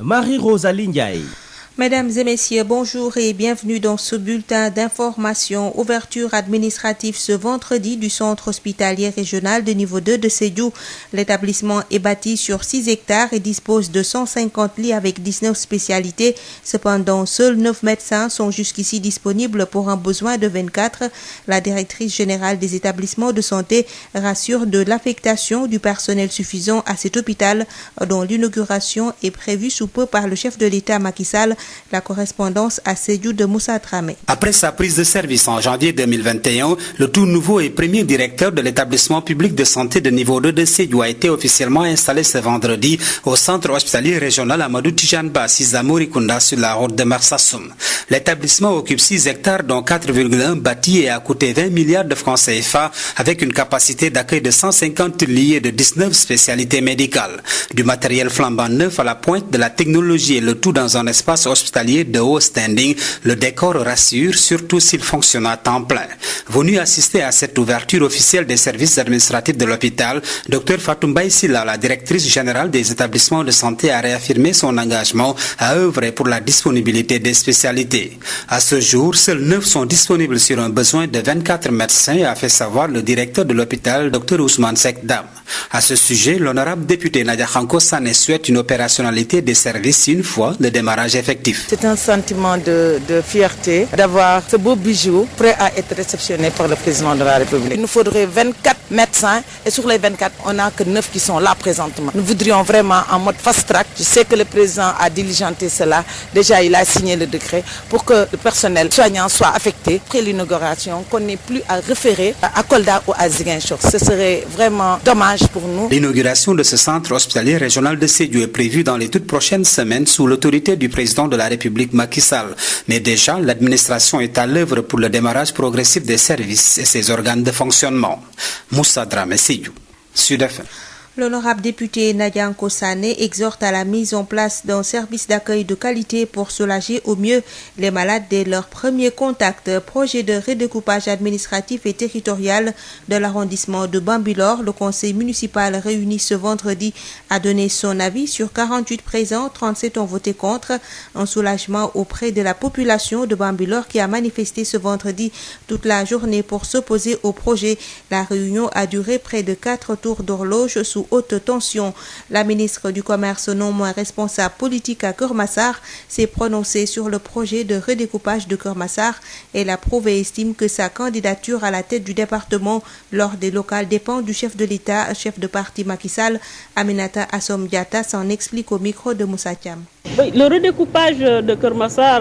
Marie-Rosalie Ndiaye. Mesdames et messieurs, bonjour et bienvenue dans ce bulletin d'information. Ouverture administrative ce vendredi du centre hospitalier régional de niveau 2 de Sédhiou. L'établissement est bâti sur 6 hectares et dispose de 150 lits avec 19 spécialités. Cependant, seuls 9 médecins sont jusqu'ici disponibles pour un besoin de 24. La directrice générale des établissements de santé rassure de l'affectation du personnel suffisant à cet hôpital dont l'inauguration est prévue sous peu par le chef de l'État Macky Sall. La correspondance à Sédhiou de Moussa Dramé. Après sa prise de service en janvier 2021, le tout nouveau et premier directeur de l'établissement public de santé de niveau 2 de Sédhiou a été officiellement installé ce vendredi au centre hospitalier régional Amadou Tijanba, Sizamourikunda, sur la route de Marsassoum. L'établissement occupe 6 hectares dont 4,1 bâtis et a coûté 20 milliards de francs CFA avec une capacité d'accueil de 150 lits et de 19 spécialités médicales. Du matériel flambant neuf à la pointe de la technologie et le tout dans un espace hospitalier de haut standing, le décor rassure, surtout s'il fonctionne à temps plein. Venu assister à cette ouverture officielle des services administratifs de l'hôpital, Dr Fatoumbaye Silla, la directrice générale des établissements de santé, a réaffirmé son engagement à œuvrer pour la disponibilité des spécialités. À ce jour, seuls 9 sont disponibles sur un besoin de 24 médecins, a fait savoir le directeur de l'hôpital, Dr Ousmane Sekdam. À ce sujet, l'honorable député Nadia Khanko Sané souhaite une opérationnalité des services une fois le démarrage effectif. C'est un sentiment de fierté d'avoir ce beau bijou prêt à être réceptionné par le président de la République. Il nous faudrait 24 médecins et sur les 24, on n'a que 9 qui sont là présentement. Nous voudrions vraiment en mode fast track. Je sais que le président a diligenté cela. Déjà, il a signé le décret pour que le personnel soignant soit affecté après l'inauguration, qu'on n'ait plus à référer à Kolda ou à Ziguinchor. Ce serait vraiment dommage pour nous. L'inauguration de ce centre hospitalier régional de Sédhiou est prévue dans les toutes prochaines semaines sous l'autorité du président de la République Macky Sall. Mais déjà, l'administration est à l'œuvre pour le démarrage progressif des services et ses organes de fonctionnement. Moussa Dramé, Sédhiou, Sud FM. L'honorable député Nadia Nkosane exhorte à la mise en place d'un service d'accueil de qualité pour soulager au mieux les malades dès leur premier contact. Projet de redécoupage administratif et territorial de l'arrondissement de Bambilor. Le conseil municipal réuni ce vendredi a donné son avis sur 48 présents, 37 ont voté contre. Un soulagement auprès de la population de Bambilor qui a manifesté ce vendredi toute la journée pour s'opposer au projet. La réunion a duré près de 4 tours d'horloge sous haute tension. La ministre du Commerce, non moins responsable politique à Keur Massar, s'est prononcée sur le projet de redécoupage de Keur Massar. Elle approuve et estime que sa candidature à la tête du département lors des locales dépend du chef de l'État, chef de parti Macky Sall. Aminata Assom Diatta s'en explique au micro de Moussa Thiam. Oui, le redécoupage de Keur Massar,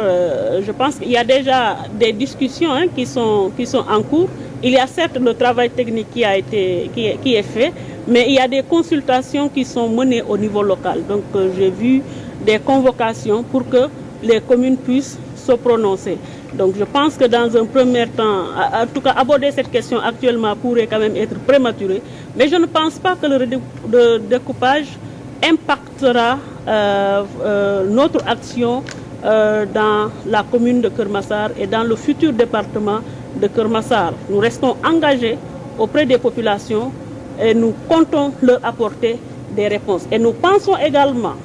je pense qu'il y a déjà des discussions qui sont en cours. Il y a certes le travail technique qui est fait, mais il y a des consultations qui sont menées au niveau local. Donc j'ai vu des convocations pour que les communes puissent se prononcer. Donc je pense que dans un premier temps, en tout cas aborder cette question actuellement pourrait quand même être prématuré. Mais je ne pense pas que le découpage impactera notre action dans la commune de Keur Massar et dans le futur département de Keur Massar. Nous restons engagés auprès des populations et nous comptons leur apporter des réponses. Et nous pensons également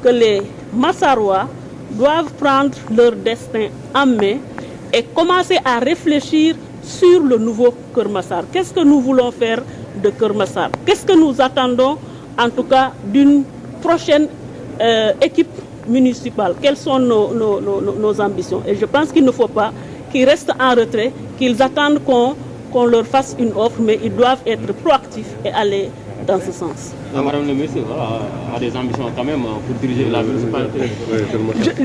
que les Massarois doivent prendre leur destin en main et commencer à réfléchir sur le nouveau Keur Massar. Qu'est-ce que nous voulons faire de Keur Massar? Qu'est-ce que nous attendons en tout cas d'une prochaine équipe municipale? Quelles sont nos ambitions? Et je pense qu'il ne faut pas qu'ils restent en retrait, qu'ils attendent qu'on leur fasse une offre, mais ils doivent être proactifs et aller dans ce sens. Madame la ministre a des ambitions quand même pour diriger la municipalité.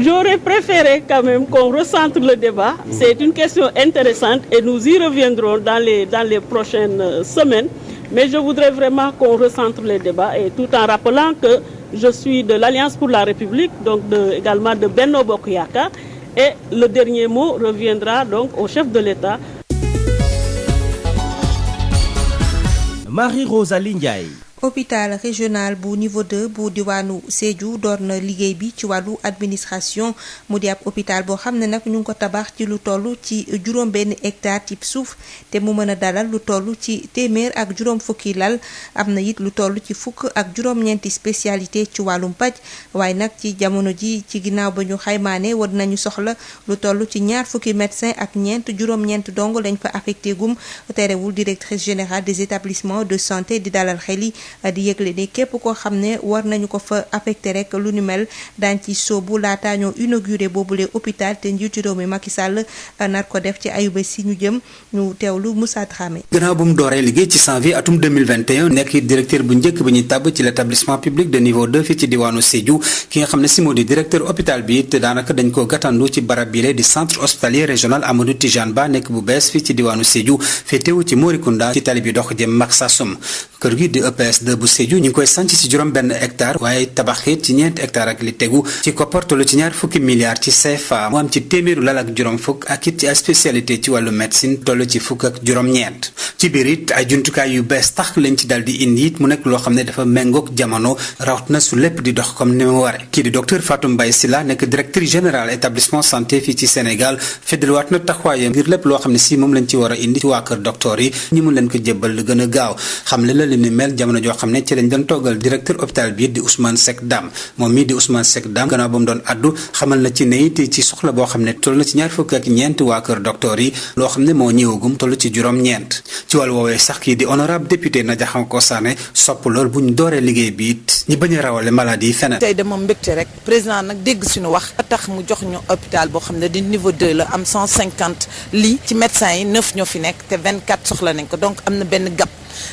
J'aurais préféré quand même qu'on recentre le débat. C'est une question intéressante et nous y reviendrons dans les prochaines semaines. Mais je voudrais vraiment qu'on recentre les débats et tout en rappelant que je suis de l'Alliance pour la République, donc également de Benno Bokk Yakaar. Et le dernier mot reviendra donc au chef de l'État. Marie-Rosalie Ndiaye. hôpital régional bu niveau 2 bu diwaanu Sédhiou door na liggéey bi ci wàllu administration mu di ab hôpital boo xam ne nag ñu ngi ko tabax ci lu toll ci juróom-benn hectare ci suuf te mu mën a dalal lu toll ci téeméer ak juróom fukki lal am na it lu toll ci fukk ak juróom-ñeenti spécialité ci wàllum paj waaye nag ci jamono ji ci ginnaaw ba ñu xaymaane war nañu soxla lu toll ci ñaar fukki médecin ak juróom-ñeent dong lañ fa affecté gum terewul directrice générale des établissements de santé di dalal xel yi di yëgle ne képp koo xam ne war nañu ko fa affecté rek lu ni mel daañ ci soobu laata ñoo inauguré boobule hôpital te njiitu réew mi Macky Sall nar ko def ci ayuba si ñu jëm ñu teewlu Moussa Dramé. gannaaw bu mu dooree liggéey ci janvier atum 2021 nekk directeur bu njëkk bi ñuy tàbb ci l'établissement public de niveau 2 fii ci diwaanu Sédhiou ki nga xam ne si moo di directeur hôpital bi it daanaka dañ ko gàttandu ci barab bile di centre hospitalier régional Amadou Tidiane Ba nekk bu bees fii ci diwaanu Sédhiou féetewu ci Morikunda ci tali bi dox jëm Marsassoum kër gi di EPS2 bu Sédhiou ñu ngi koy sanc ci juróom benn hectare waaye tabaxit ci ñeenti hectare ak li tegu ci koppar tollu ci ñaar fukki milliards ci CFA mu am ci téeméeru lal ak juróom fukk ak it ci ay spécialité ci wàllu médecine toll ci fukk ak juróom-ñeent ci biir it ay jumtukaay yu bees tax lañ ci dal di indi it mu nekk loo xam ne dafa méngoog jamono rawat na su lépp di dox comme ni mu ware kii di docteur Fatou Mbaye Sylla nekk directrice générale établissement santé fii ci Sénégal feddaliwaat na taxawaayam ngir lépp loo xam ne si moom lañ ci war a indi ci waa kër docteur yi ñi mun leen ko jébbal lu gën a gaaw xam le la li ni mel jamono joo xam ne ci lañ doon toggal directeur hôpital bi di Ousmane Seck Dam moom mii di Ousmane Seck Dam gannaaw ba mu doon addu xamal na ci ne it ci soxla boo xam ne toll na ci ñaar fukk ak ñeent waa kër docteur yi loo xam ne moo ñëwagum toll ci juróom-ñeent ci wàllu woowee sax kii di honorable député Nadiakhanko Sané sopp lool bu ñu dooree liggéey bi it ñi bañ a rawale maladie yi feneen. tey de moom mbégte rek président nag dégg suñu wax tax mu jox ñu hôpital boo xam ne di niveau 2 la am 150 lits ci médecins yi 9 ñoo fi nekk te 24 soxla nañ ko donc am na benn gap.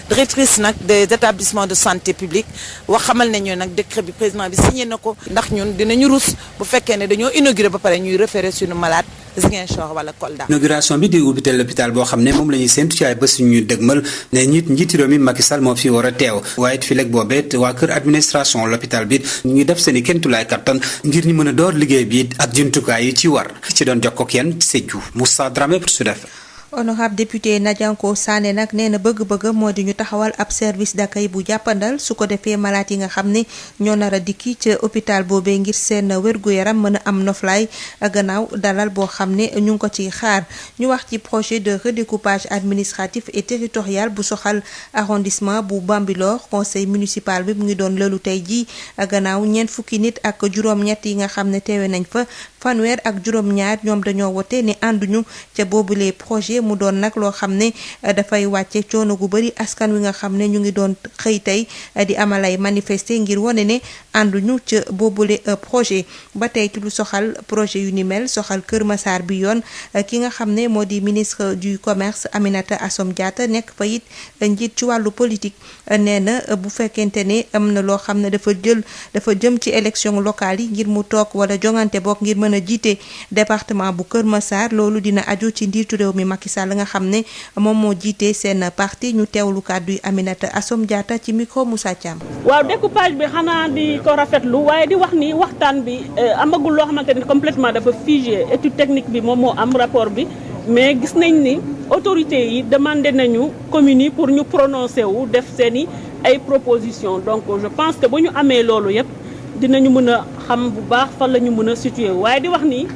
directrice nag des établissements de santé publique wax xamal nañu nag décret bi président bi signé na ko ndax ñun dinañu rus bu fekkee ne dañoo inauguré ba pare ñuy référé suñu malade Ziguinchor wala Kolda. inauguration bi di ubbite l'hôpital boo xam ne moom la ñuy séntu ci ay bés yu ñuy dëgmal ne njiiti réew mi Macky Sall moo fi war a teew waaye it fi leeg boobeet waa kër administration l'hôpital bi ñu ngi def seen i kéemtulaay kattan ngir ñu mën a door liggéey bi ak jumtukaay yi ci war ci doon jokkoo ak yéen Sédhiou Moussa Dramé pour Sud FM. honorable député Nadianko Sané nag nee na bëgg-bëgg moo di ñu taxawal ab service d'accueil bu jàppandal su ko defee malade yi nga xam ne ñoo nar a dikki ca hôpital boobee ngir seen wér-gu-yaram mën a am noflaay gannaaw dalal boo xam ne ñu ngi ko ciy xaar ñu wax ci projet de redécoupage administratif et territorial bu soxal arrondissement bu Bambilor conseil municipal bi mu ngi doon lëlu tey jii gannaaw ñeent fukki nit ak juróom-ñett yi nga xam ne teewe nañ fa fanweer ak juróom-ñaar ñoom dañoo wote ne ànduñu ca boobule projet mu doon nag loo xam ne dafay wàcce coono gu bari askan wi nga xam ne ñu ngi doon xëy tey di amalay manifester ngir wane ne ànduñu ca boobule projet ba tey ci lu soxal projet yu ni mel soxal Kër Massar bi yoon ki nga xam ne moo di ministre du commerce Aminata Assome Diatta nekk fa it njiit ci wàllu politique nee na bu fekkente ne am na loo xam ne dafa jëm ci élection locale yi ngir mu toog wala jongante bokk ngir mën a jiite département bu Kër Massar loolu dina aju ci njiitu réew mi Macky Sall nga xam ne moom moo jiite seen parti ñu teewlu kàddu yi Aminata Assome Diatta ci micro Moussa Thiam. waaw découpage bi xanaa di ko rafetlu waaye di wax ni waxtaan bi amagul loo xamante ni complètement dafa figé étude technique bi moom moo am rapport bi mais gis nañ ni autorités yi demandé nañu communes yi pour ñu prononcer wu def seeni ay propositions donc je pense que bu ñu amee loolu yëpp dinañu mën a xam bu baax fan la ñu mën a situé waaye di wax ni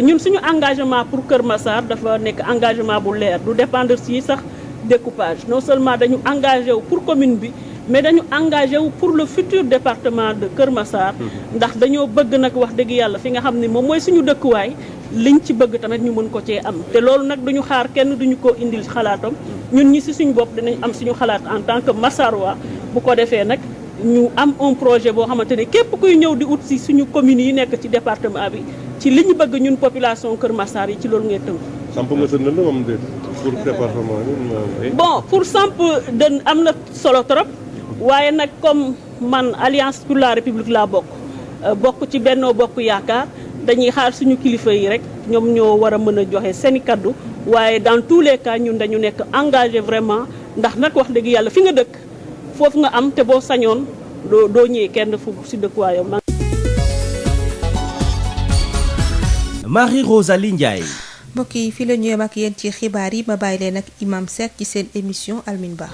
ñun suñu engagement pour Kër Massar dafa nekk engagement bu leer du dépendre ci sax découpage non seulement dañu engagé wu pour commune bi mais dañu engagé wu pour le futur département de Kër Massar ndax dañoo bëgg nag wax dëgg yàlla fi nga xam ne moom mooy suñu dëkkuwaay liñ ci bëgg tamit ñu mën ko cee am te loolu nag duñu xaar kenn duñu ko indil xalaatam ñun ñi ci suñu bopp dinañ am suñu xalaat en tant que Massarois bu ko defee nag ñu am un projet boo xamante ne képp kuy ñëw di ut ci suñu communes yi nekk ci département bi ci li ñu bëgg ñun population Kër Massar yi ci loolu ngay tënk. samp nga sa ndënd moom déet pour département bi. bon pour samp dën am na solo trop waaye nag comme man Alliance pour la République laa bokk ci Benno Bokk Yaakaar dañuy xaar suñu kilifa yi rek ñoom ñoo war a mën a joxe seeni kaddu waaye dans tous les cas ñun dañu nekk engagé vraiment ndax nag wax dëgg yàlla fi nga dëkk foofu nga am te boo sañoon doo ñëwee kenn fu ci dëkkuwaayam. Marie Rosalie Ndiaye. mbokk yi fii la ñu yem ak yéen ci xibaar yi ma bàyyi leen ak Imam Seck ci seen émission Almin Ba.